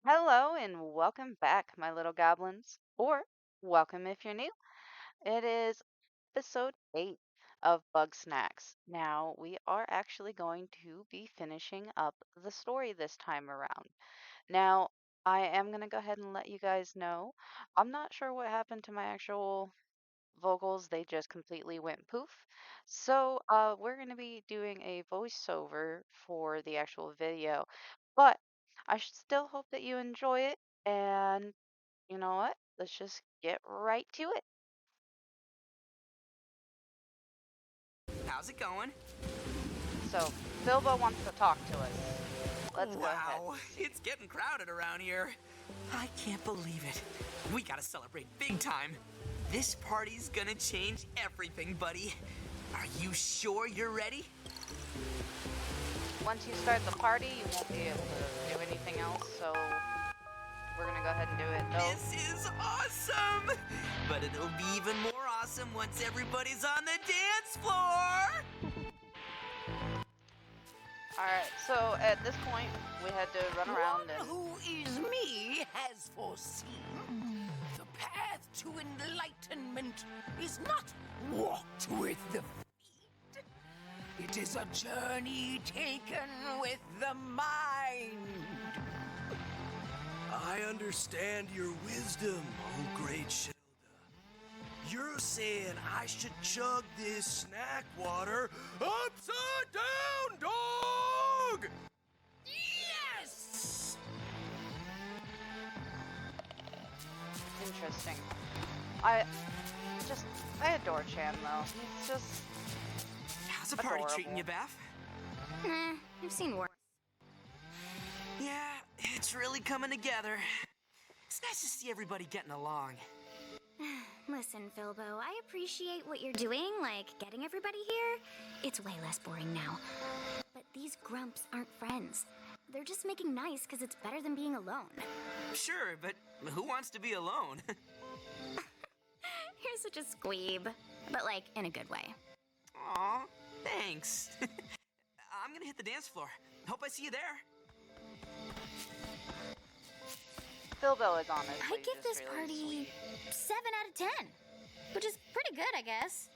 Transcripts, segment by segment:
Hello and welcome back, my little goblins, or welcome if you're new. It is episode 8 of Bugsnax. Now, we are actually going to be finishing up the story this time around. Now, I am going to go ahead and let you guys know I'm not sure what happened to my actual vocals, they just completely went poof. So, we're going to be doing a voiceover for the actual video, but I still hope that you enjoy it. And you know what? Let's just get right to it. How's it going? So, Bilbo wants to talk to us. Let's go ahead Wow, and see. it's getting crowded around here. I can't believe it. We gotta celebrate big time. This party's gonna change everything, buddy. Are you sure you're ready? Once you start the party, you won't be able to do anything else, so we're gonna go ahead and do it though. This is awesome! But it'll be even more awesome once everybody's on the dance floor! Alright, so at this point, we had to run around and... Who is me has foreseen. The path to enlightenment is not walked with the feet. It is a journey taken with the mind. I understand your wisdom, oh great Shilda. You're saying I should chug this snack water upside down, dog! Yes! Interesting. I adore Chan though. He's just How's the party adorable. treating you, Beth? I've seen worse. Yeah, it's really coming together. It's nice to see everybody getting along. Listen, Philbo, I appreciate what you're doing, like getting everybody here. It's way less boring now. But these grumps aren't friends. They're just making nice because it's better than being alone. Sure, but who wants to be alone? You're such a squeeb. But, like, in a good way. Aw, thanks. I'm gonna hit the dance floor. Hope I see you there. Bilbo is honestly I give just this really party sweet. 7 out of 10. Which is pretty good, I guess.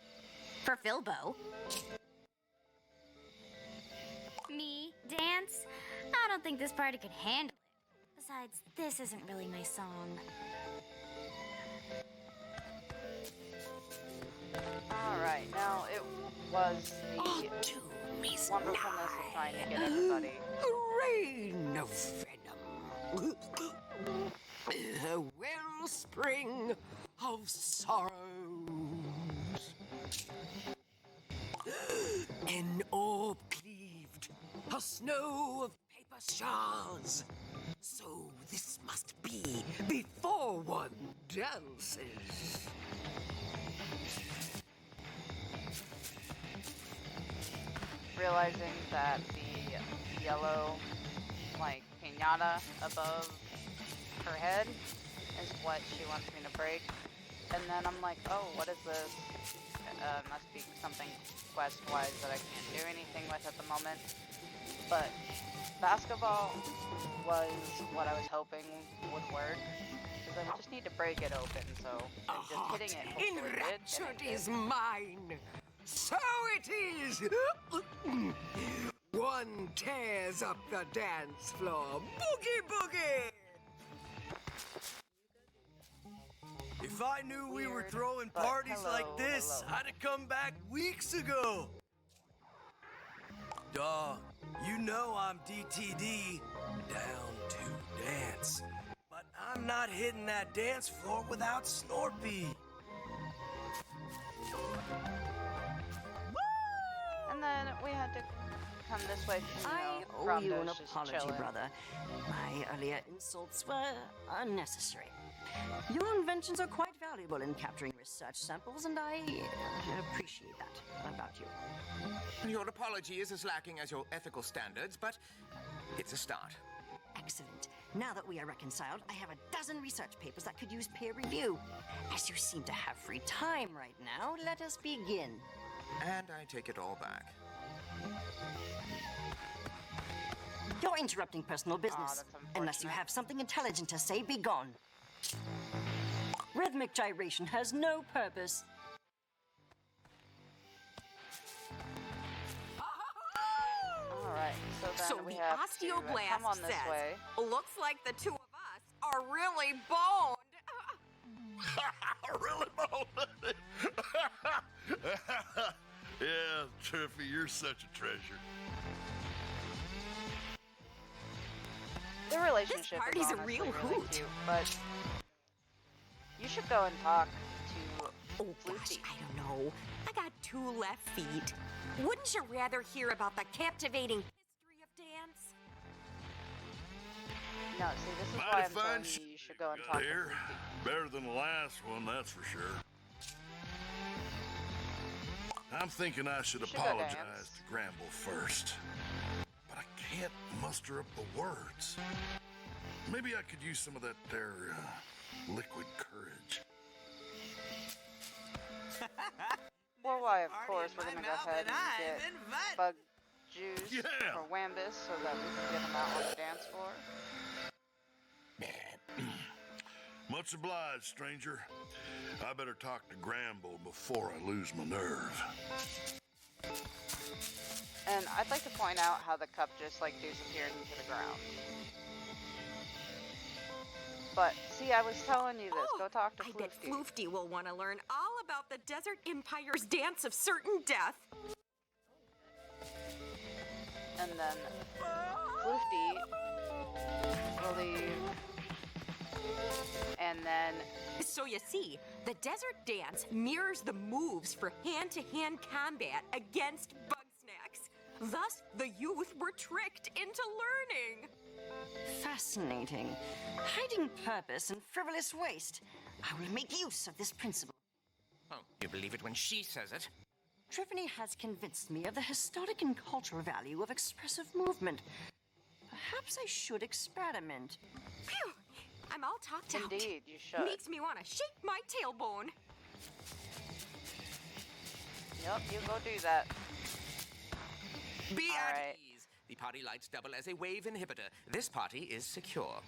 For Philbo. Me, dance? I don't think this party could handle it. Besides, this isn't really my song. Alright, now it was the To Miss wonderfulness of trying to get everybody. Rain of venom. A wellspring of sorrows. An orb cleaved, a snow of paper shards. So this must be before one dances. Realizing that the yellow, like, piñata above her head is what she wants me to break. And then I'm like, oh, what is this? Must be something quest-wise that I can't do anything with at the moment. But basketball was what I was hoping would work. Because I just need to break it open, so A just heart hitting it hopefully did. and enraptured it is did. mine. So it is. One tears up the dance floor. Boogie boogie. If I knew we were Weird, throwing but parties hello, like this, hello. I'd have come back weeks ago. Dog, you know I'm DTD, down to dance. But I'm not hitting that dance floor without Snorpy. And then we had to come this way from, I owe Rondo's you an just apology, chilling. brother. My earlier insults were unnecessary. Your inventions are quite valuable in capturing research samples, and I appreciate that about you. Your apology is as lacking as your ethical standards, but it's a start. Excellent. Now that we are reconciled, I have a dozen research papers that could use peer review. As you seem to have free time right now, let us begin. And I take it all back. You're interrupting personal business. that's Unless you unfortunate. have something intelligent to say, be gone. Rhythmic gyration has no purpose. Alright, so then So we the have to osteoblast come on this says, way. looks like the two of us are really boned. Really, Mo? Yeah, Triffy, you're such a treasure. The relationship party's is a honestly real really hoot. cute, but you should go and talk to Oh gosh, Floofy. I don't know. I got 2 left feet. Wouldn't you rather hear about the captivating history of dance? No, see, this is why Mighty I'm telling fine you shit you should go and you talk got to here. Floofy. Better than the last one, that's for sure. I'm thinking I should You should go apologize dance. to Gramble first. But I can't muster up the words. Maybe I could use some of that there liquid courage. Well, why, of Party course, in we're my gonna go mouth ahead and and I'm get invited. bug juice Yeah. for Wambus so that we can get him out on the dance floor. Much obliged, stranger. I better talk to Gramble before I lose my nerve. And I'd like to point out how the cup just like disappeared into the ground. But see, I was telling you this. Go talk to I bet Floofy. Floofty will want to learn all about the Desert Empire's dance of certain death. And then Floofy will leave. And then So you see, the desert dance mirrors the moves for hand-to-hand combat against Bugsnax. Thus, the youth were tricked into learning. Fascinating. Hiding purpose and frivolous waste. I will make use of this principle. Oh, you believe it when she says it? Triffany has convinced me of the historic and cultural value of expressive movement. Perhaps I should experiment. Phew! I'm all talked out. indeed, you should. Makes me want to shake my tailbone. Yep, you go do that. Be All at right. ease. The party lights double as a wave inhibitor. This party is secure.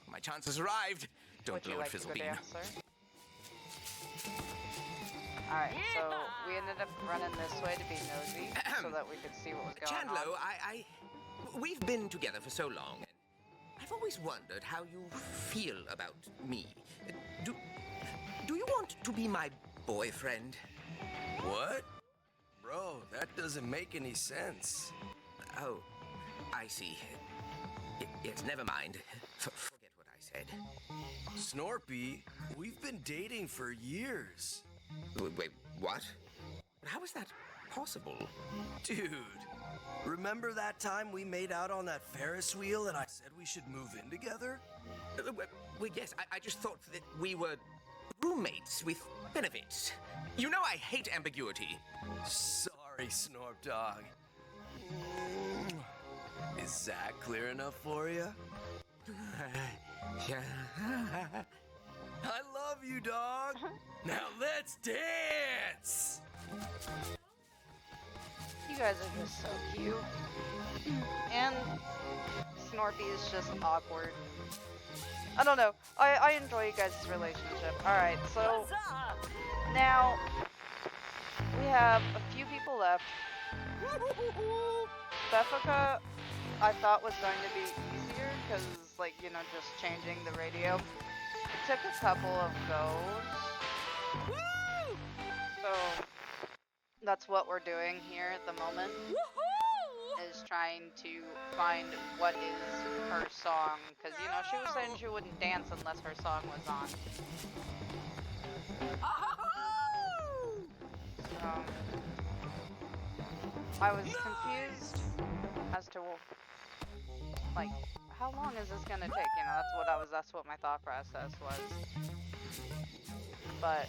My chance has arrived. Don't Would you blow it, like to go Fizzlebean. dance, sir? Alright, so we ended up running this way to be nosy so that we could see what was going Chandlo, on. we've been together for so long, and I've always wondered how you feel about me. Do you want to be my boyfriend? What? Bro, that doesn't make any sense. Oh, I see. Yes, never mind. Forget what I said. Snorpy, we've been dating for years. Wait, what? How is that possible? Dude, remember that time we made out on that Ferris wheel and I said we should move in together? Well, yes, I just thought that we were roommates with benefits. You know I hate ambiguity. Sorry, Snorp Dog. Is that clear enough for you? Yeah. I love you, dog. Now let's dance. You guys are just so cute. And Snorpy is just awkward. I don't know. I enjoy you guys' relationship. Alright, so now we have a few people left. Beffica, I thought was going to be easier because, like, you know, just changing the radio. It took a couple of goes. Woo! So that's what we're doing here at the moment. Woohoo! Is trying to find what is her song, because you know she was saying she wouldn't dance unless her song was on. So I was confused as to like how long is this gonna take? You know, that's what my thought process was. But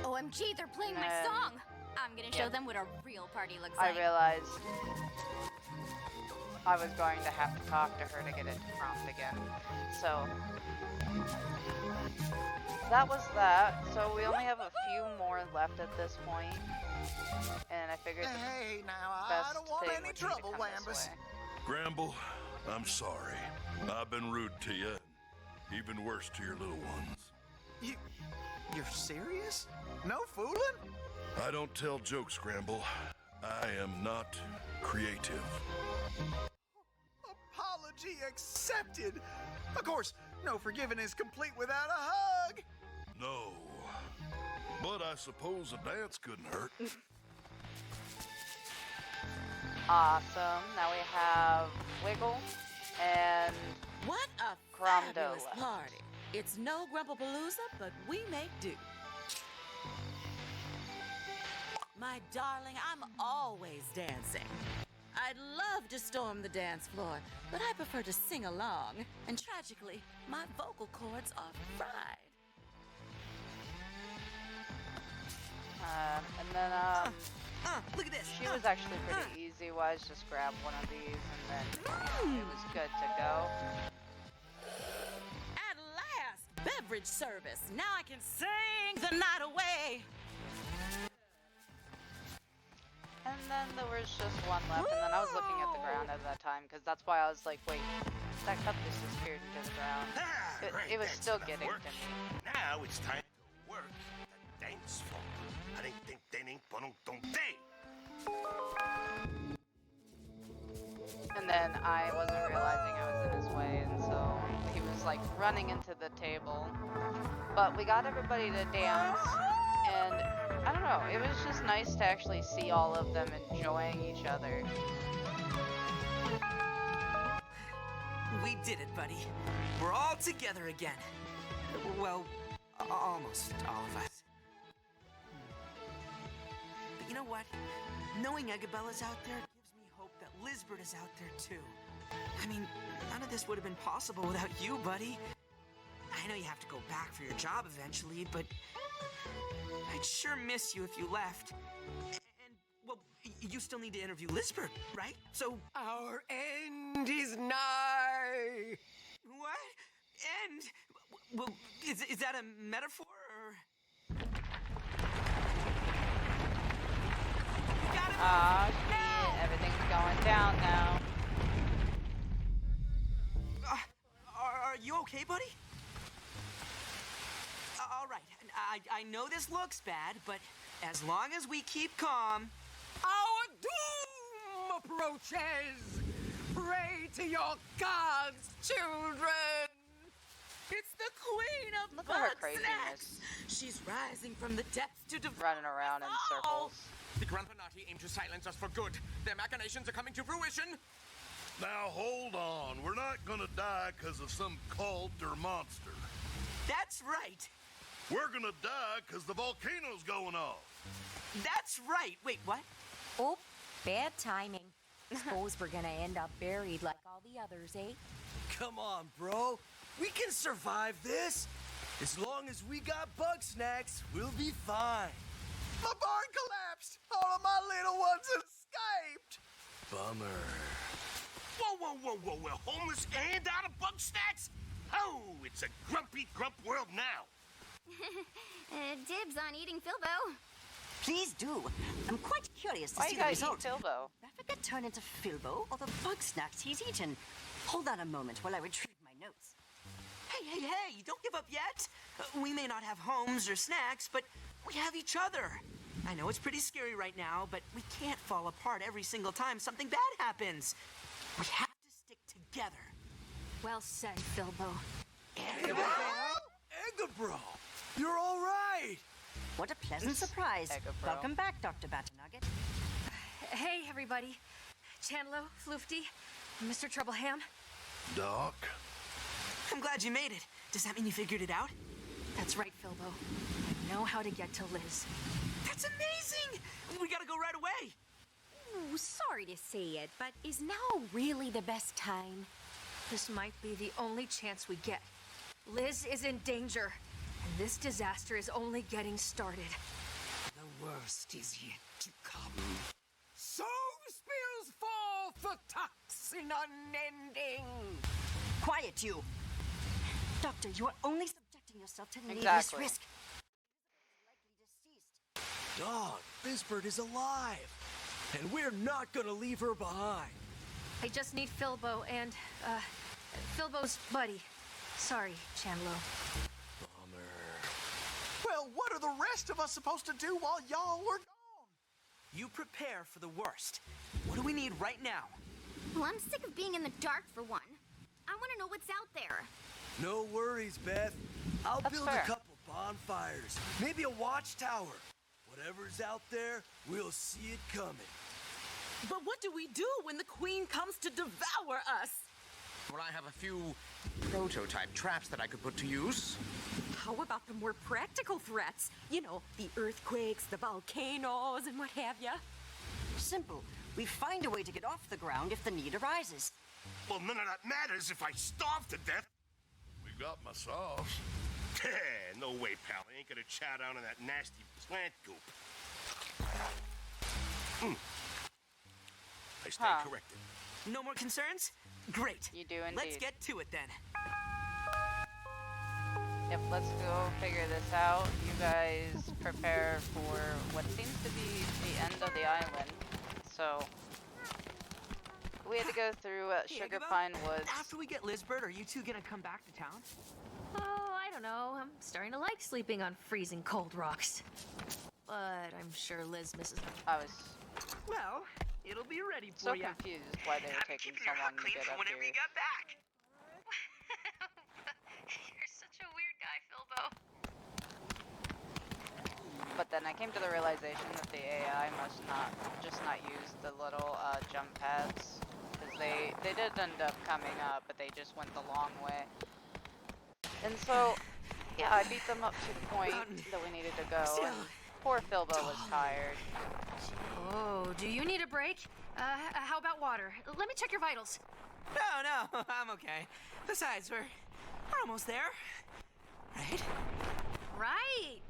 OMG, they're playing my Man. song. I'm gonna show Yeah. them what a real party looks I like. realized I was going to have to talk to her to get it to prompt again. So that was that. So we only have a few more left at this point, and I figured Hey, now, best I don't want thing any would be to trouble, come this Lambus. way. Gramble, I'm sorry. I've been rude to you. Even worse to your little ones. You're serious? No fooling? I don't tell jokes, Gramble. I am not creative. Apology accepted. Of course, no forgiving is complete without a hug. No. But I suppose a dance couldn't hurt. Awesome. Now we have Wiggle and What a Gromdo fabulous left. party. It's no Grumpapalooza, but we make do. My darling, I'm always dancing. I'd love to storm the dance floor, but I prefer to sing along. And tragically, my vocal cords are fried. And then Look at this. she was actually pretty easy. Was just grab one of these and then it was good to go. At last, beverage service. Now I can sing the night away. And then there was just one left, and then I was looking at the ground at that time because that's why I was like, wait, that cup disappeared into the ground. It was still getting to me. Now it's time to work the dance floor. And then I wasn't realizing I was in his way, and so he was like running into the table. But we got everybody to dance, and I don't know, it was just nice to actually see all of them enjoying each other. We did it, buddy. We're all together again. Well, almost all of us. But you know what? Knowing Egabella's out there gives me hope that Lizbert is out there too. I mean, none of this would have been possible without you, buddy. I know you have to go back for your job eventually, but I'd sure miss you if you left. And, well, you still need to interview Lizbert, right? So... Our end is nigh. What? End? Well, is that a metaphor, or...? Got it! Ah, shit, everything's going down now. Are you okay, buddy? All right. I know this looks bad, but as long as we keep calm... Our doom approaches. Pray to your gods, children. It's the queen of Look at her Bugsnax. craziness. She's rising from the depths to Running around in circles. The Grumpanati aim to silence us for good. Their machinations are coming to fruition. Now hold on. We're not gonna die because of some cult or monster. That's right. We're gonna die because the volcano's going off. That's right. Wait, what? Oh, bad timing. Suppose we're gonna end up buried like all the others, eh? Come on, bro. We can survive this. As long as we got Bugsnax, we'll be fine. My barn collapsed. All of my little ones escaped. Bummer. Whoa. Homeless and out of Bugsnax? Oh, it's a grumpy grump world now. Dibs on eating Filbo. Please do. I'm quite curious to Why see you the gotta result. eat Filbo? Raffica turn into Filbo or the Bugsnax he's eaten? Hold on a moment while I retrieve my notes. Hey, don't give up yet. We may not have homes or snacks, but we have each other. I know it's pretty scary right now, but we can't fall apart every single time something bad happens. We have to stick together. Well said, Filbo. Egabro, you're all right. What a pleasant surprise. Egabro. Welcome back, Dr. Batternugget. Hey, everybody. Chandlo, Floofty, Mr. Troubleham. Doc? I'm glad you made it. Does that mean you figured it out? That's right, Filbo. I know how to get to Liz. That's amazing! We gotta go right away. Ooh, sorry to say it, but is now really the best time? This might be the only chance we get. Liz is in danger, and this disaster is only getting started. The worst is yet to come. So spears fall for toxin unending. Quiet, you. Doctor, you are only subjecting yourself to needless Exactly. risk. Dog, Lizbert is alive. And we're not gonna leave her behind. I just need Filbo and, Filbo's buddy. Sorry, Chandlo. Well, what are the rest of us supposed to do while y'all were gone? You prepare for the worst. What do we need right now? Well, I'm sick of being in the dark for one. I want to know what's out there. No worries, Beth. I'll That's build fair. a couple bonfires, maybe a watchtower. Whatever's out there, we'll see it coming. But what do we do when the queen comes to devour us? Well, I have a few prototype traps that I could put to use. How about the more practical threats? You know, the earthquakes, the volcanoes, and what have ya? Simple. We find a way to get off the ground if the need arises. Well, none of that matters if I starve to death. We got my sauce. No way, pal. I ain't gonna chow down on that nasty plant goop. I stand corrected. No more concerns? Great. You do indeed. Let's get to it then. Yep, let's go figure this out. You guys prepare for what seems to be the end of the island. So, we had to go through Hey, Sugar Agabel, Pine Woods. After we get Lizbert, are you two gonna come back to town? Oh, I don't know. I'm starting to like sleeping on freezing cold rocks. But I'm sure Liz misses me. I was Well, it'll be ready so for you. confused why they were taking so long to get up here. got back. You're such a weird guy, Filbo. But then I came to the realization that the AI must not use the little jump pads, because they did end up coming up, but they just went the long way. And so, yeah, I beat them up to the point that we needed to go. And poor Filbo was tired. Oh, do you need a break? How about water? Let me check your vitals. No, I'm okay. Besides, we're almost there. Right? Right.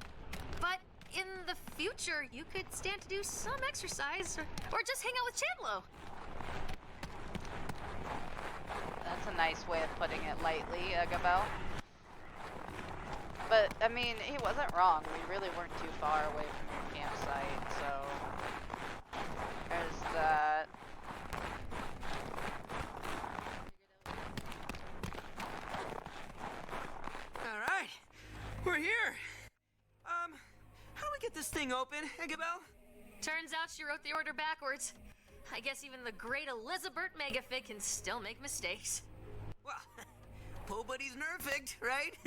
But in the future, you could stand to do some exercise or just hang out with Chandlo. That's a nice way of putting it lightly, Agabel. But, I mean, he wasn't wrong. We really weren't too far away from your campsite, so there's that. All right, we're here. How do we get this thing open, Agabel? Turns out she wrote the order backwards. I guess even the great Lizbert Megafig can still make mistakes. Well, Po Buddy's nerfed, right?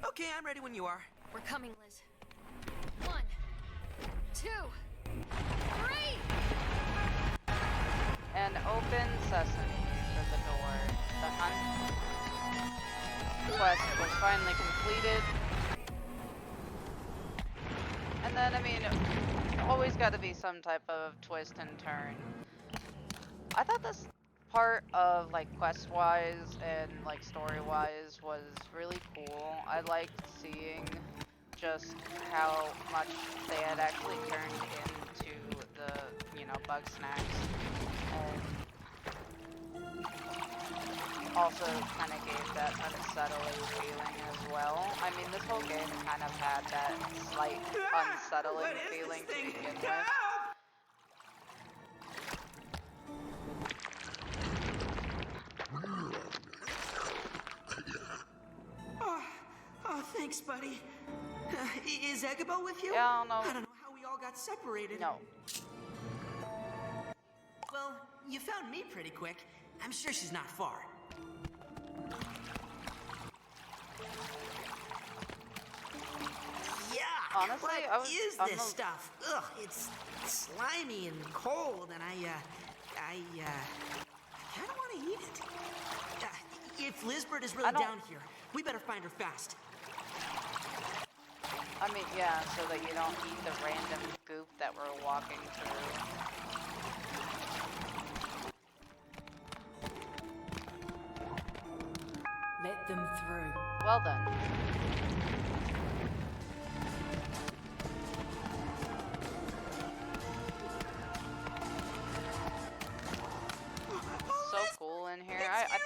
Okay, I'm ready when you are. We're coming, Liz. 1, 2, 3! And open sesame for the door. The hunt quest was finally completed. And then, I mean, always got to be some type of twist and turn. I thought this part of, like, quest-wise and, like, story-wise was really cool. I liked seeing just how much they had actually turned into the, you know, Bugsnax. And also kind of gave that unsettling feeling as well. I mean, this whole game kind of had that slight unsettling feeling to begin with. Oh, thanks, buddy. Is Agabel with you? Yeah, I don't know. I don't know how we all got separated. No. Well, you found me pretty quick. I'm sure she's not far. Yeah. Honestly, what is I'm this stuff? Ugh, it's slimy and cold, and I kind of want to eat it. If Lizbert is really down here, we better find her fast. I mean, yeah, so that you don't eat the random goop that we're walking through. Let them through. Well done.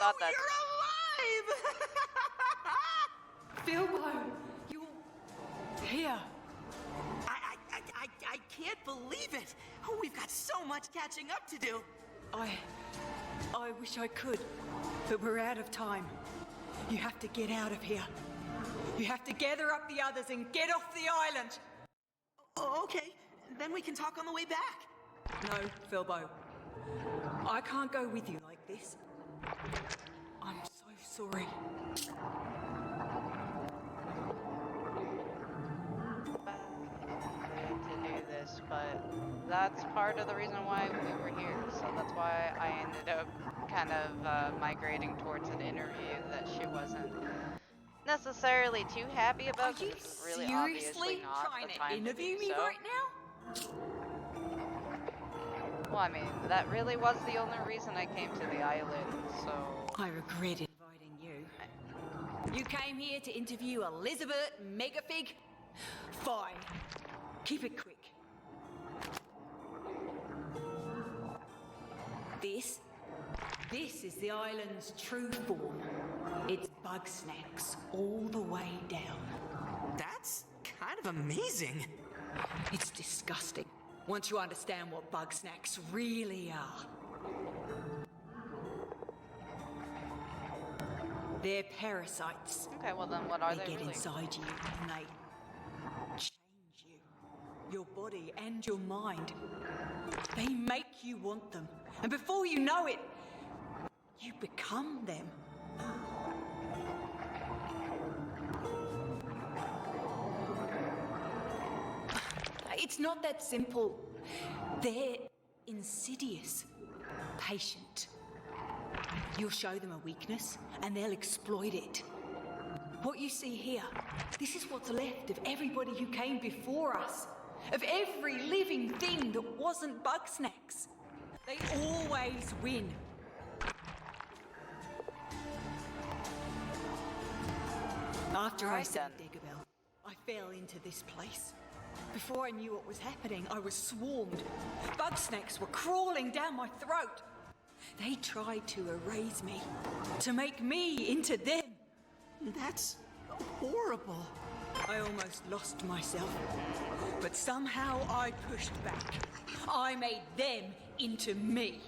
thought that. You're alive! Filbo, you're here. I can't believe it. Oh, we've got so much catching up to do. I wish I could, but we're out of time. You have to get out of here. You have to gather up the others and get off the island. Oh, okay. Then we can talk on the way back. No, Filbo. I can't go with you like this. I'm so sorry. To do this, but that's part of the reason why we were here. So that's why I ended up kind of migrating towards an interview that she wasn't necessarily too happy about. Are you really seriously trying to interview me right now? Well, I mean, that really was the only reason I came to the island, so... I regret inviting you. You came here to interview a Lizbert megafig? Fine. Keep it quick. This is the island's true form. It's Bugsnax all the way down. That's kind of amazing. It's disgusting. Once you understand what Bugsnax really are. They're parasites. Okay, well then what are they get really? Inside you and they change you. Your body and your mind. They make you want them. And before you know it, you become them. It's not that simple. They're insidious, patient. You'll show them a weakness, and they'll exploit it. What you see here, this is what's left of everybody who came before us, of every living thing that wasn't Bugsnax. They always win. After I saved Dagobah, I fell into this place. Before I knew what was happening, I was swarmed. Bugsnax were crawling down my throat. They tried to erase me, to make me into them. That's horrible. I almost lost myself, but somehow I pushed back. I made them into me.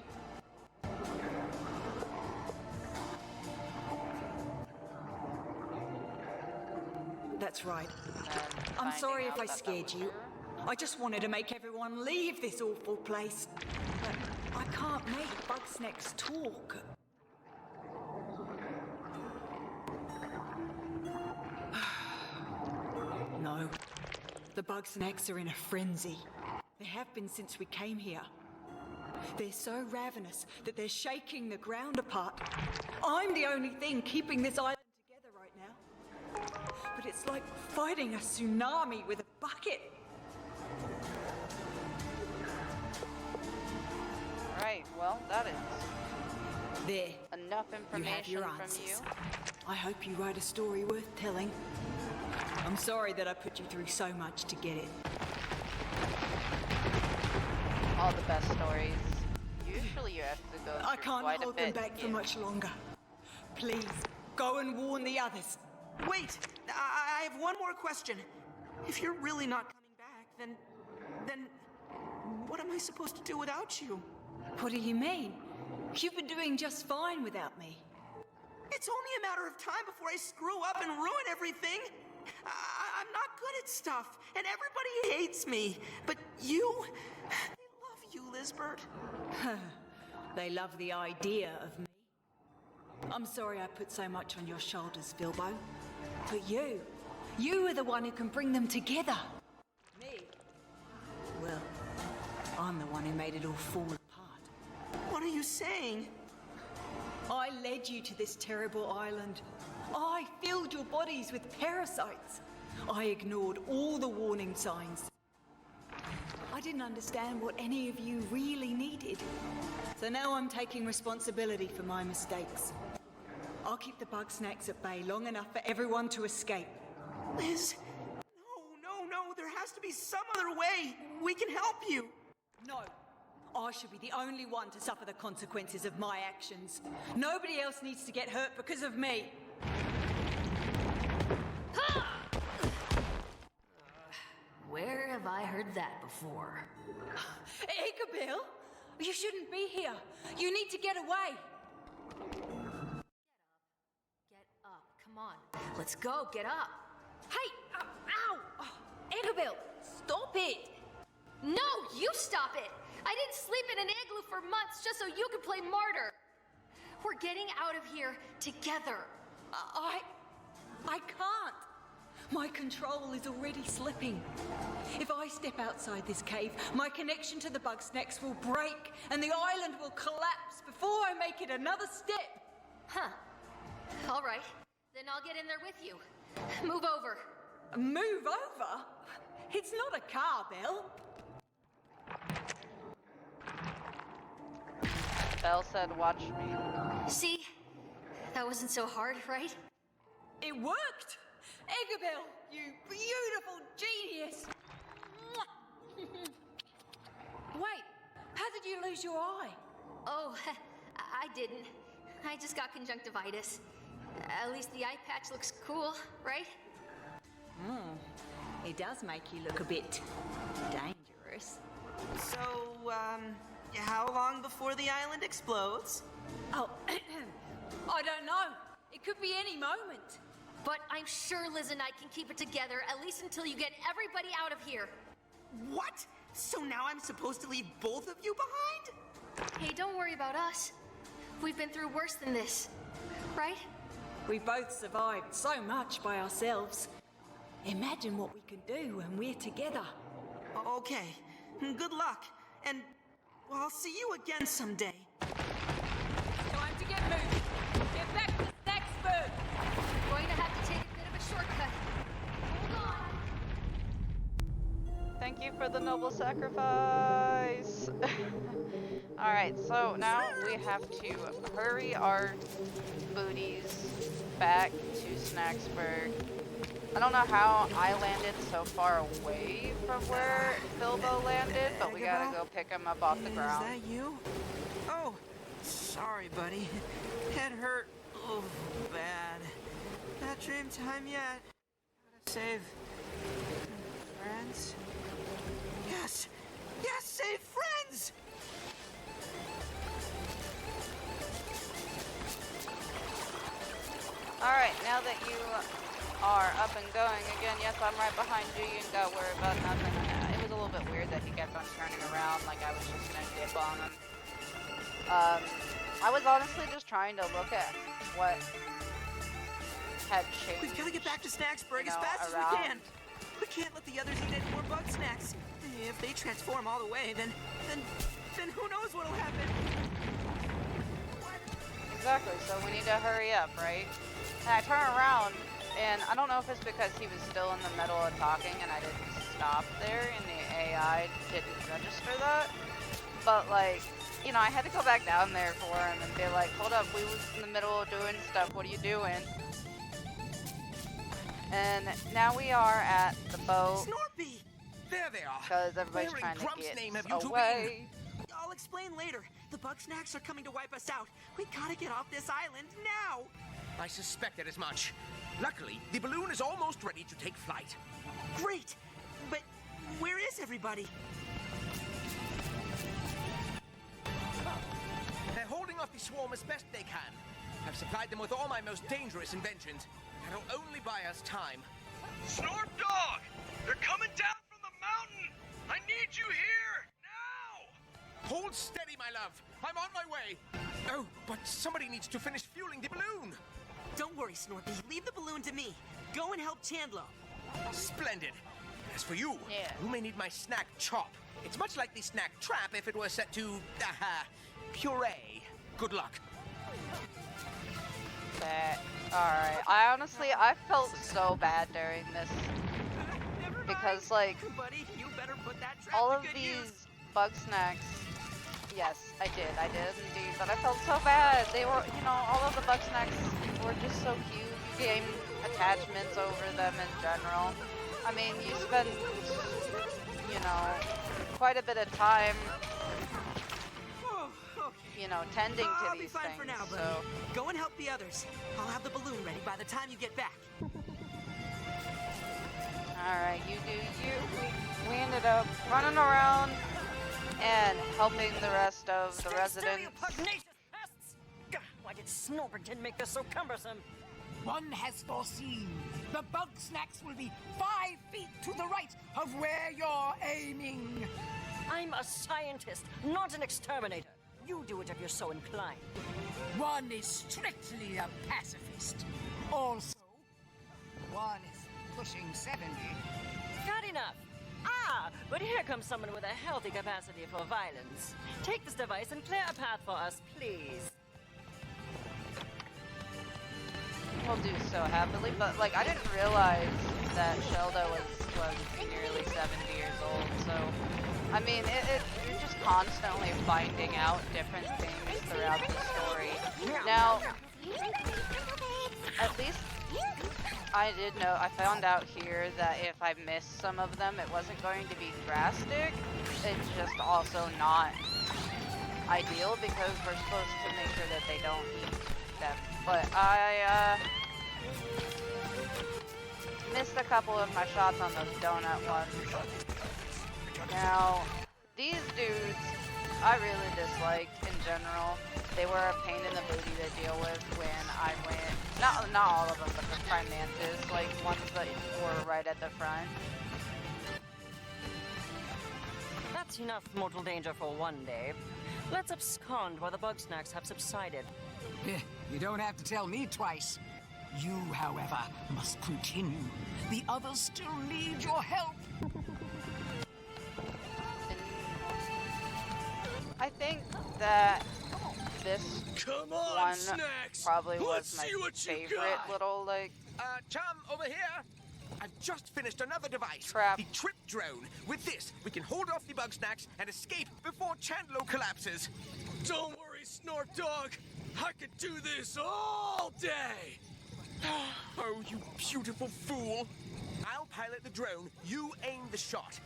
That's right. I'm sorry if I scared you. I just wanted to make everyone leave this awful place. But I can't make Bugsnax talk. No. The Bugsnax are in a frenzy. They have been since we came here. They're so ravenous that they're shaking the ground apart. I'm the only thing keeping this island together right now. But it's like fighting a tsunami with a bucket. Right, well, that is there. Enough information your from answers. you. I hope you write a story worth telling. I'm sorry that I put you through so much to get it. All the best stories. Usually you have to go through I can't quite hold a bit. them back for much longer. Please, go and warn the others. Wait, I have one more question. If you're really not coming back, then what am I supposed to do without you? What do you mean? You've been doing just fine without me. It's only a matter of time before I screw up and ruin everything. I'm not good at stuff, and everybody hates me. But you, they love you, Lizbert. They love the idea of me. I'm sorry I put so much on your shoulders, Filbo. But you are the one who can bring them together. Me? Well, I'm the one who made it all fall apart. What are you saying? I led you to this terrible island. I filled your bodies with parasites. I ignored all the warning signs. I didn't understand what any of you really needed. So now I'm taking responsibility for my mistakes. I'll keep the Bugsnax at bay long enough for everyone to escape. Liz, no, there has to be some other way. We can help you. No, I should be the only one to suffer the consequences of my actions. Nobody else needs to get hurt because of me. Where have I heard that before? Igabil, you shouldn't be here. You need to get away. Get up. Come on. Let's go. Get up. Hey! Ow! Oh, Igabil, stop it! No, you stop it! I didn't sleep in an igloo for months just so you could play martyr. We're getting out of here together. I can't. My control is already slipping. If I step outside this cave, my connection to the Bugsnax will break and the island will collapse before I make it another step. Huh. All right. Then I'll get in there with you. Move over. Move over? It's not a car, Belle. Belle said, watch me. See? That wasn't so hard, right? It worked! Igabil, you beautiful genius! Wait, how did you lose your eye? Oh, I didn't. I just got conjunctivitis. At least the eye patch looks cool, right? It does make you look a bit dangerous. So, how long before the island explodes? Oh, I don't know. It could be any moment. But I'm sure Liz and I can keep it together, at least until you get everybody out of here. What? So now I'm supposed to leave both of you behind? Hey, don't worry about us. We've been through worse than this, right? We both survived so much by ourselves. Imagine what we can do when we're together. Okay, good luck. And well, I'll see you again someday. Time to get moving. Get back to Snacksburg. Going to have to take a bit of a shortcut. Hold on. Thank you for the noble sacrifice. Alright, so now we have to hurry our booties back to Snacksburg. I don't know how I landed so far away from where Bilbo landed, but we gotta go pick him up off the ground. Is that you? Oh, sorry, buddy. Head hurt. Oh, bad. Not dream time yet. Gotta save friends. Yes! Yes, save friends! Alright, now that you are up and going again, yes, I'm right behind you. You ain't got to worry about nothing. It was a little bit weird that he kept on turning around like I was just gonna dip on him. I was honestly just trying to look at what had changed. We've got to get back to Snacksburg as you know, fast as we can. We can't let the others eat any more Bugsnax. If they transform all the way, then who knows what'll happen? Exactly, so we need to hurry up, right? And I turn around, and I don't know if it's because he was still in the middle of talking and I didn't stop there and the AI didn't register that. But like, you know, I had to go back down there for him and be like, hold up, we was in the middle of doing stuff, what are you doing? And now we are at the boat. Snorpy! There they are. Because everybody's Where in trying to Grump's get name have you two away. I'll explain later. The Bugsnax are coming to wipe us out. We gotta get off this island now! I suspected as much. Luckily, the balloon is almost ready to take flight. Great! But where is everybody? They're holding off the swarm as best they can. I've supplied them with all my most dangerous inventions. That'll only buy us time. Snorp Dog! They're coming down from the mountain! I need you here! Now! Hold steady, my love. I'm on my way. Oh, but somebody needs to finish fueling the balloon. Don't worry, Snorpy. Leave the balloon to me. Go and help Chandler. Splendid. As for you, Yeah. you may need my snack chop. It's much like the snack trap if it were set to, puree. Good luck. Alright, I felt so bad during this. Because, like, Buddy, you better put that trap all to of good these use. Bugsnax, yes, I did indeed, but I felt so bad. They were, you know, all of the Bugsnax were just so cute. You gain attachments over them in general. I mean, you spend, you know, quite a bit of time you know, tending to I'll be these fine things. for now, buddy. So, Go and help the others. I'll have the balloon ready by the time you get back. all right, you do you. We ended up running around and helping the rest of the residents. Pugnacious pests! Gah, why did Snorberton make this so cumbersome? One has foreseen. The Bugsnax will be 5 feet to the right of where you're aiming. I'm a scientist, not an exterminator. You do it if you're so inclined. One is strictly a pacifist. Also, one is pushing 70. Got enough. Ah, but here comes someone with a healthy capacity for violence. Take this device and clear a path for us, please. We'll do so happily, but like I didn't realize that Shelda was nearly 70 years old. So, I mean, you're just constantly finding out different things throughout the story. Now, at least I did know. I found out here that if I missed some of them, it wasn't going to be drastic. It's just also not ideal because we're supposed to make sure that they don't eat them. But I missed a couple of my shots on those donut ones. Now, these dudes, I really disliked in general. They were a pain in the booty to deal with when I went, not all of them, but the prime mantis, like ones that were right at the front. That's enough mortal danger for one day. Let's abscond while the Bugsnax have subsided. You don't have to tell me twice. You, however, must continue. The others still need your help. I think that this Come on, one Snacks. probably Let's was my see what you favorite got. little, like, Chum, over here. I've just finished another device. Crap. The trip drone. With this, we can hold off the Bugsnax and escape before Chandlo collapses. Don't worry, Snort Dog. I could do this all day. Oh, you beautiful fool. I'll pilot the drone. You aim the shot.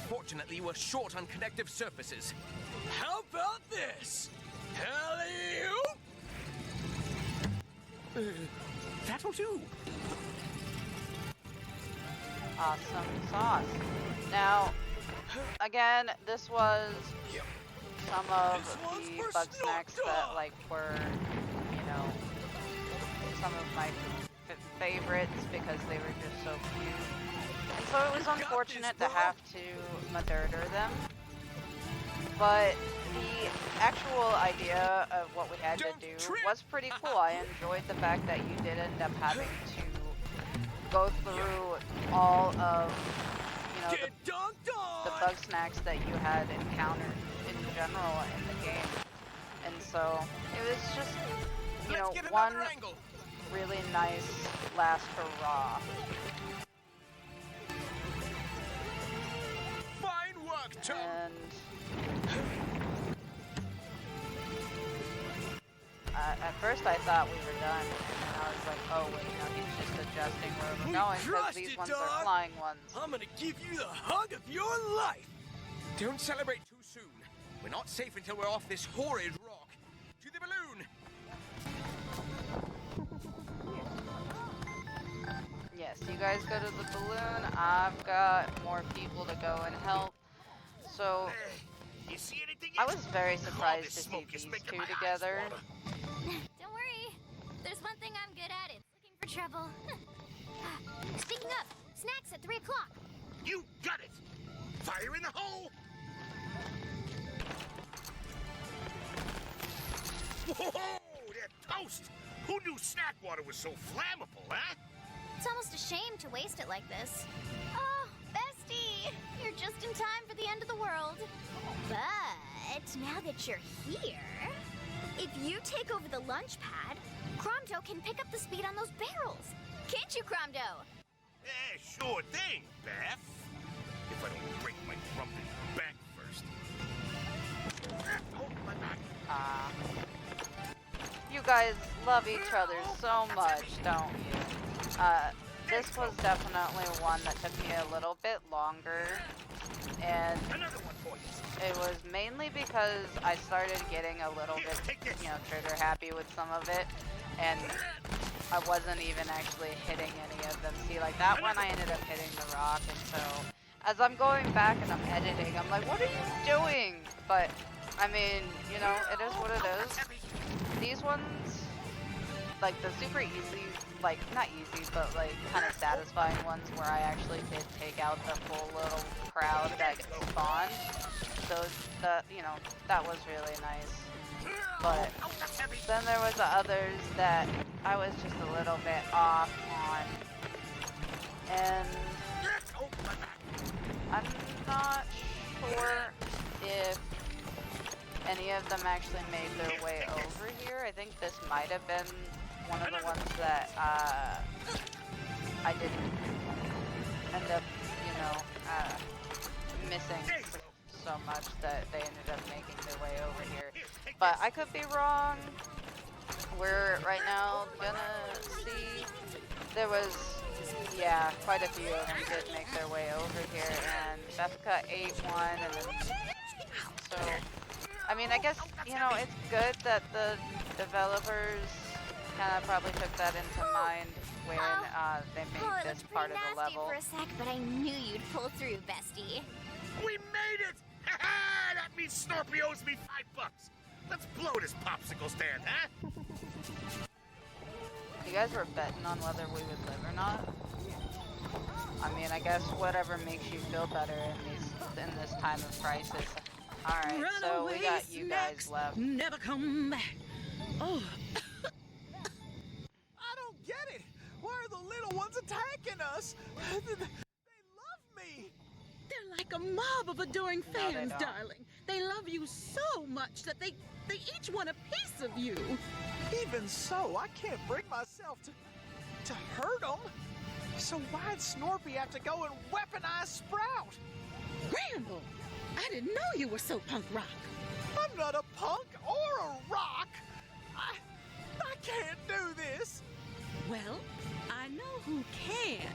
Fortunately, we're short on connective surfaces. How about this? Halley-oop! That'll do. awesome sauce. Now, again, this was some of the Bugsnax that, like, were, you know, some of my favorites because they were just so cute. And so it was unfortunate to have to murder them. But the actual idea of what we had to do was pretty cool. I enjoyed the fact that you did end up having to go through all of, you know, the Bugsnax that you had encountered in general in the game. And so it was just, you know, one really nice last hurrah. Fine work, Tom. And at first I thought we were done, and I was like, oh wait, no, he's just adjusting where we're going, because these ones are flying ones. I'm gonna give you the hug of your life! Don't celebrate too soon. We're not safe until we're off this horrid rock. To the balloon! Yes, you guys go to the balloon. I've got more people to go and help. So, You see anything? I was very surprised to see these two together. Don't worry. There's one thing I'm good at. It's looking for trouble. Speaking of, snacks at 3 o'clock. You got it! Fire in the hole! Whoa! They're toast! Who knew snack water was so flammable, huh? It's almost a shame to waste it like this. Oh, bestie! You're just in time for the end of the world. But now that you're here, if you take over the lunch pad, Cromdo can pick up the speed on those barrels. Can't you, Cromdo? Sure thing, Beth. If I don't break my grumpy back first. Oh, my back. You guys love each other so much, don't you? This was definitely one that took me a little bit longer, and it was mainly because because I started getting a little bit, you know, trigger happy with some of it, and I wasn't even actually hitting any of them. See, like that one I ended up hitting the rock, and so as I'm going back and I'm editing, I'm like, what are you doing? But, I mean, you know, it is what it is. These ones, like the super easy, like, not easy, but like kind of satisfying ones where I actually did take out the full little crowd that spawned. Those, you know, that was really nice. But then there was the others that I was just a little bit off on. And I'm not sure if any of them actually made their way over here. I think this might have been one of the ones that I didn't end up, you know, missing so much that they ended up making their way over here. But I could be wrong. We're right now gonna see. There was, yeah, quite a few of them did make their way over here, and Bethka ate one, and then, so, I mean, I guess, you know, it's good that the developers kind of probably took that into mind when they made this part of the level. For a sec, but I knew you'd pull through, bestie. We made it! Ha-ha! That means Snorpy owes me $5. Let's blow this popsicle stand, huh? You guys were betting on whether we would live or not. I mean, I guess whatever makes you feel better in this time of crisis. All right, so we got you guys left. Never come back. Oh. I don't get it. Why are the little ones attacking us? They love me. They're like a mob of adoring No, they fans, don't. darling. They love you so much that they each want a piece of you. Even so, I can't bring myself to hurt them. So why'd Snorpy have to go and weaponize Sprout? Ramble, I didn't know you were so punk rock. I'm not a punk or a rock. I can't do this. Well, I know who can.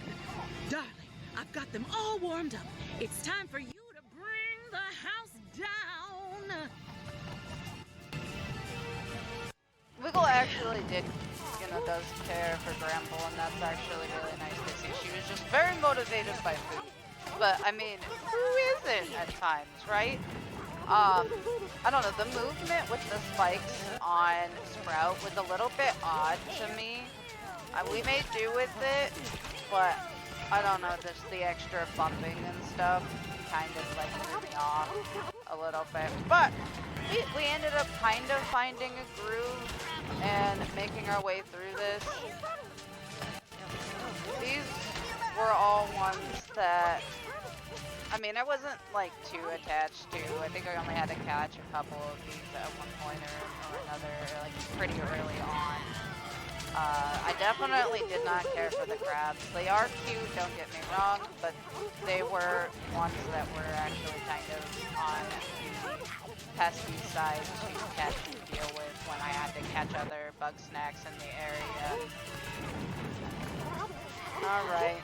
Darling, I've got them all warmed up. It's time for you to bring the house down. Wiggle actually does care for Gramble, and that's actually really nice to see. She was just very motivated by food. But, I mean, who isn't at times, right? I don't know, the movement with the spikes on Sprout was a little bit odd to me. We made do with it, but I don't know, just the extra bumping and stuff kind of like threw me off a little bit. But we ended up kind of finding a groove and making our way through this. These were all ones that, I mean, I wasn't like too attached to. I think I only had to catch a couple of these at one point or another, like pretty early on. I definitely did not care for the crabs. They are cute, don't get me wrong, but they were ones that were actually kind of on the pesky side to catch and deal with when I had to catch other Bugsnax in the area. Alright.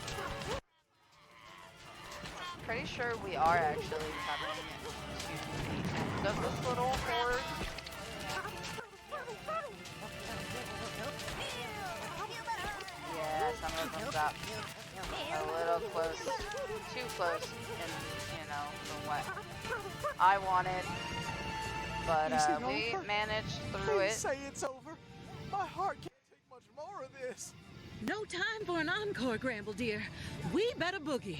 Pretty sure we are actually coming to the end of this little horde. Yeah, some of them got a little close, too close, in, you know, for what I wanted. But we managed through it. Please say it's over. My heart can't take much more of this. No time for an encore, Gramble dear. We better boogie.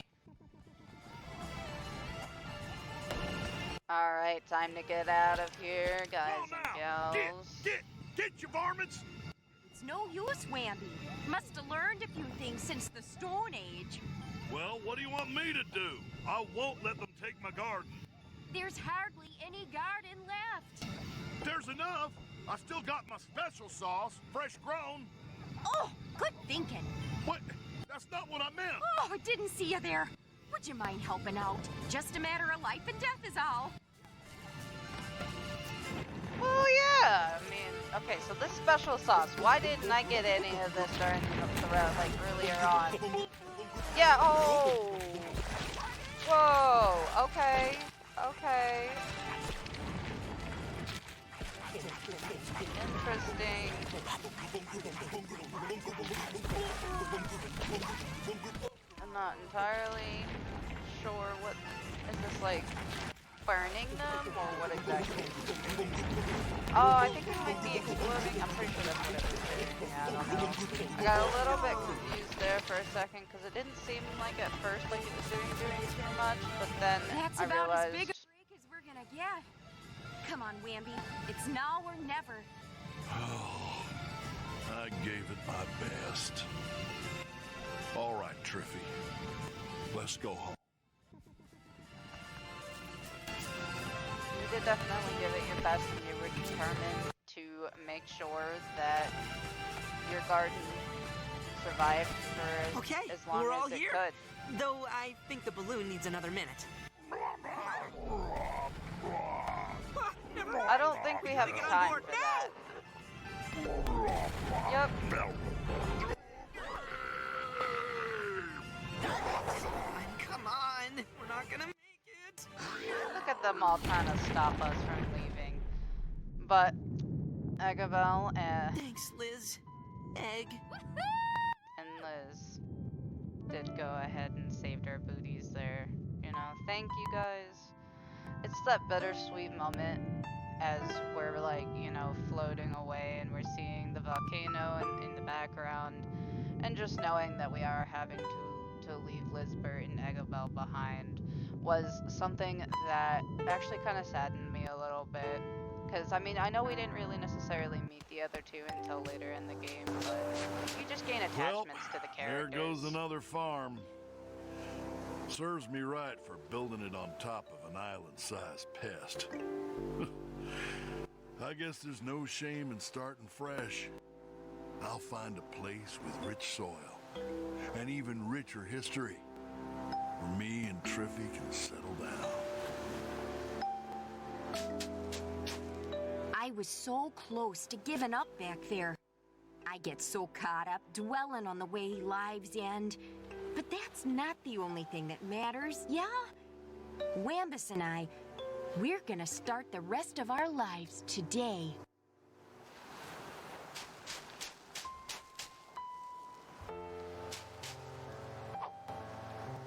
Alright, time to get out of here, guys and gals. Get you varmints! It's no use, Wamby. Must have learned a few things since the Stone Age. Well, what do you want me to do? I won't let them take my garden. There's hardly any garden left. There's enough. I still got my special sauce, fresh grown. Oh, good thinking. What? That's not what I meant. Oh, I didn't see you there. Would you mind helping out? Just a matter of life and death is all. Oh yeah, I mean, okay, so this special sauce, why didn't I get any of this during the round, like earlier on? Yeah, oh! Whoa, okay, okay. Interesting. I'm not entirely sure what is this, like burning them or what exactly? Oh, I think it might be exploding. I'm pretty sure that's what it was doing. Yeah, I don't know. I got a little bit confused there for a second because it didn't seem like at first like it was doing too much, but then That's I about realized. as big a break as we're gonna get. Come on, Wamby. It's now or never. Oh, I gave it my best. All right, Triffy. Let's go home. You did definitely give it your best, and you were determined to make sure that your garden survived for as long we're as all it here. could. Though I think the balloon needs another minute. I don't think we have time for that. Yep. Come on, we're not gonna make it. Look at them all trying to stop us from leaving. But Agabel Thanks, Liz. Egg. and Liz did go ahead and saved our booties there. You know, thank you guys. It's that bittersweet moment as we're like, you know, floating away and we're seeing the volcano in the background, and just knowing that we are having to leave Lizbert and Agabel behind was something that actually kind of saddened me a little bit. Because, I mean, I know we didn't really necessarily meet the other two until later in the game, but you just gain attachments to the characters. There goes another farm. Serves me right for building it on top of an island-sized pest. I guess there's no shame in starting fresh. I'll find a place with rich soil, and even richer history, where me and Triffy can settle down. I was so close to giving up back there. I get so caught up dwelling on the way lives end. But that's not the only thing that matters, yeah? Wambus and I, we're gonna start the rest of our lives today.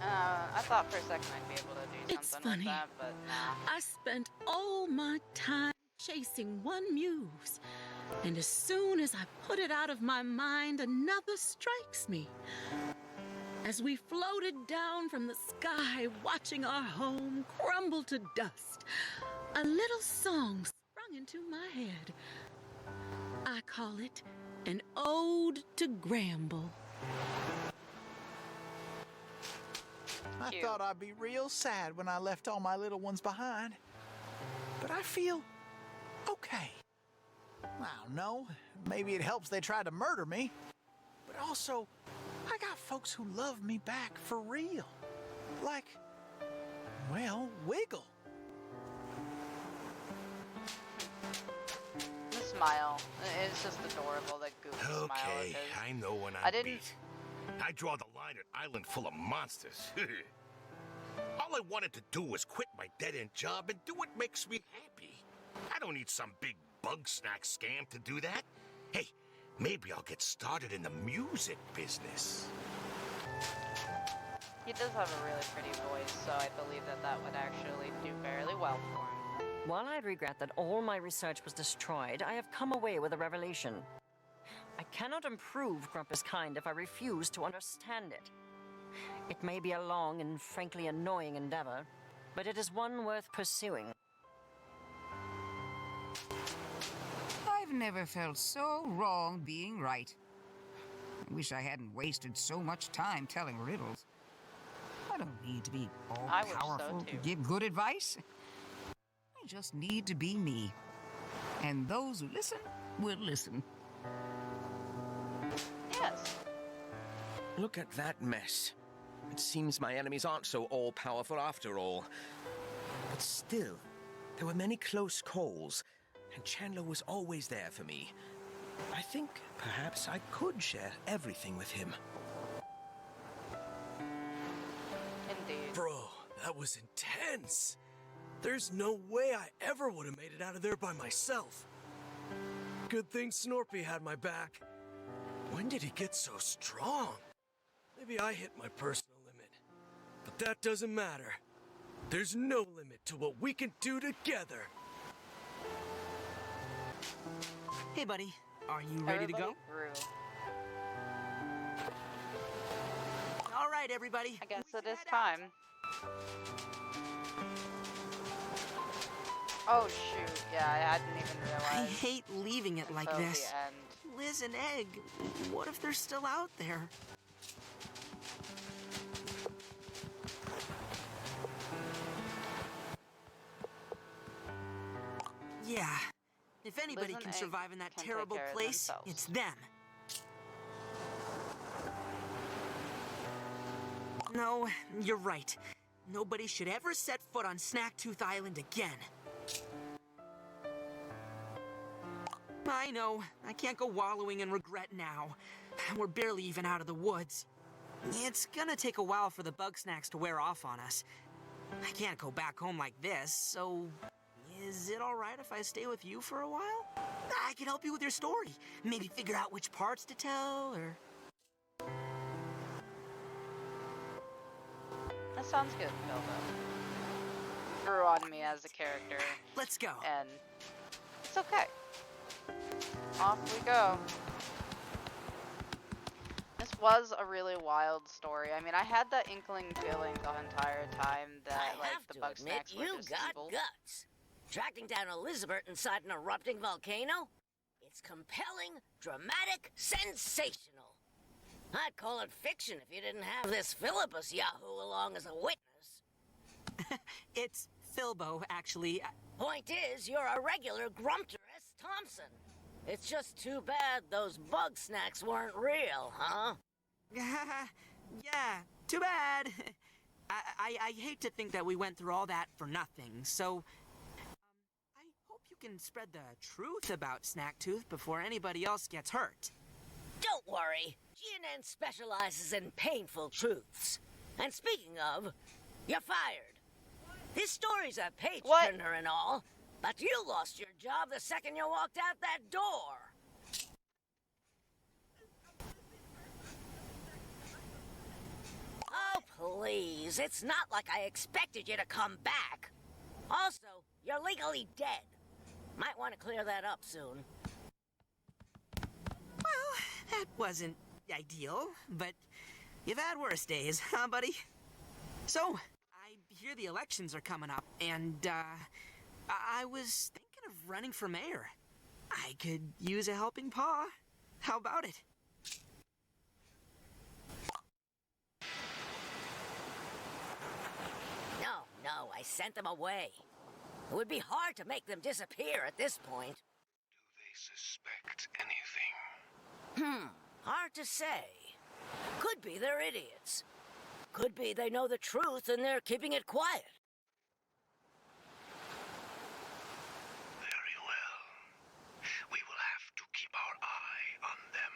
I thought for a second I'd be able to do something funny. with that, but nah. I spent all my time chasing one muse, and as soon as I put it out of my mind, another strikes me. As we floated down from the sky, watching our home crumble to dust, a little song sprung into my head. I call it an ode to Gramble. I thought I'd be real sad when I left all my little ones behind. But I feel okay. I don't know. Maybe it helps they tried to murder me. But also, I got folks who love me back for real. Like, well, Wiggle. The smile. It's just adorable, that goofy smile of Okay, his. I know when I I'm didn't- beat. I draw the line at island full of monsters. All I wanted to do was quit my dead-end job and do what makes me happy. I don't need some big Bugsnax scam to do that. Hey, maybe I'll get started in the music business. He does have a really pretty voice, so I believe that that would actually do fairly well for him. While I regret that all my research was destroyed, I have come away with a revelation. I cannot improve Grumpus kind if I refuse to understand it. It may be a long and frankly annoying endeavor, but it is one worth pursuing. I've never felt so wrong being right. I wish I hadn't wasted so much time telling riddles. I don't need to be all I wish so, powerful to too. give good advice. I just need to be me. And those who listen will listen. Yes. Look at that mess. It seems my enemies aren't so all-powerful after all. But still, there were many close calls, and Chandler was always there for me. I think perhaps I could share everything with him. Indeed. Bro, that was intense. There's no way I ever would have made it out of there by myself. Good thing Snorpy had my back. When did he get so strong? Maybe I hit my personal limit. But that doesn't matter. There's no limit to what we can do together. Hey, buddy. Are you ready to go? All right, everybody. I guess it is time. Oh shoot, yeah, I hadn't even I realized. hate leaving it like until this. the end. Liz and Egg, what if they're still out there? Yeah, if anybody Liz and can Egg survive in that can take terrible care of place, themselves. it's them. No, you're right. Nobody should ever set foot on Snacktooth Island again. I know, I can't go wallowing in regret now. We're barely even out of the woods. It's gonna take a while for the Bugsnax to wear off on us. I can't go back home like this, so... Is it alright if I stay with you for a while? I can help you with your story. Maybe figure out which parts to tell, or... That sounds good, Bilbo. Grew on me as a character. Let's go. And it's okay. Off we go. This was a really wild story. I mean, I had that inkling feeling the entire time that, I like, have the to admit, Bugsnax were you just got evil. guts. Tracking down a Lizbert inside an erupting volcano? It's compelling, dramatic, sensational. I'd call it fiction if you didn't have this Philippus Yahoo along as a witness. It's Philbo, actually. Point is, you're a regular Grumpter S. Thompson. It's just too bad those Bugsnax weren't real, huh? Yeah, too bad. I hate to think that we went through all that for nothing, so... I hope you can spread the truth about Snacktooth before anybody else gets hurt. Don't worry. GNN specializes in painful truths. And speaking of, you're fired. This story's a page-turner and all, but you lost your job the second you walked out that door. Oh, please. It's not like I expected you to come back. Also, you're legally dead. Might want to clear that up soon. Well, that wasn't ideal, but you've had worse days, huh, buddy? So, I hear the elections are coming up, and, I was thinking of running for mayor. I could use a helping paw. How about it? No, I sent them away. It would be hard to make them disappear at this point. Do they suspect anything? Hard to say. Could be they're idiots. Could be they know the truth and they're keeping it quiet. Very well. We will have to keep our eye on them.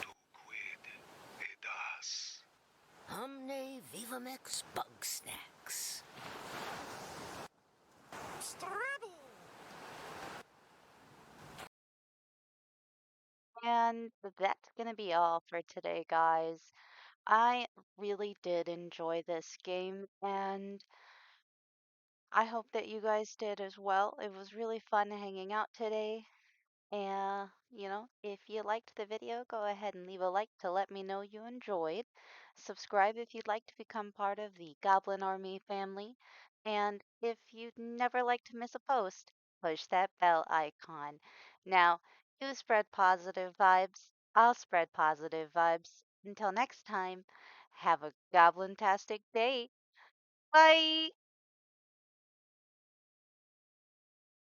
Tu quid edas. Omne vivamex Bugsnax. And that's gonna be all for today, guys. I really did enjoy this game, and I hope that you guys did as well. It was really fun hanging out today. And, if you liked the video, go ahead and leave a like to let me know you enjoyed. Subscribe if you'd like to become part of the Goblin Army family. And if you'd never like to miss a post, push that bell icon. Now, you spread positive vibes. I'll spread positive vibes. Until next time, have a Goblin-Tastic day. Bye!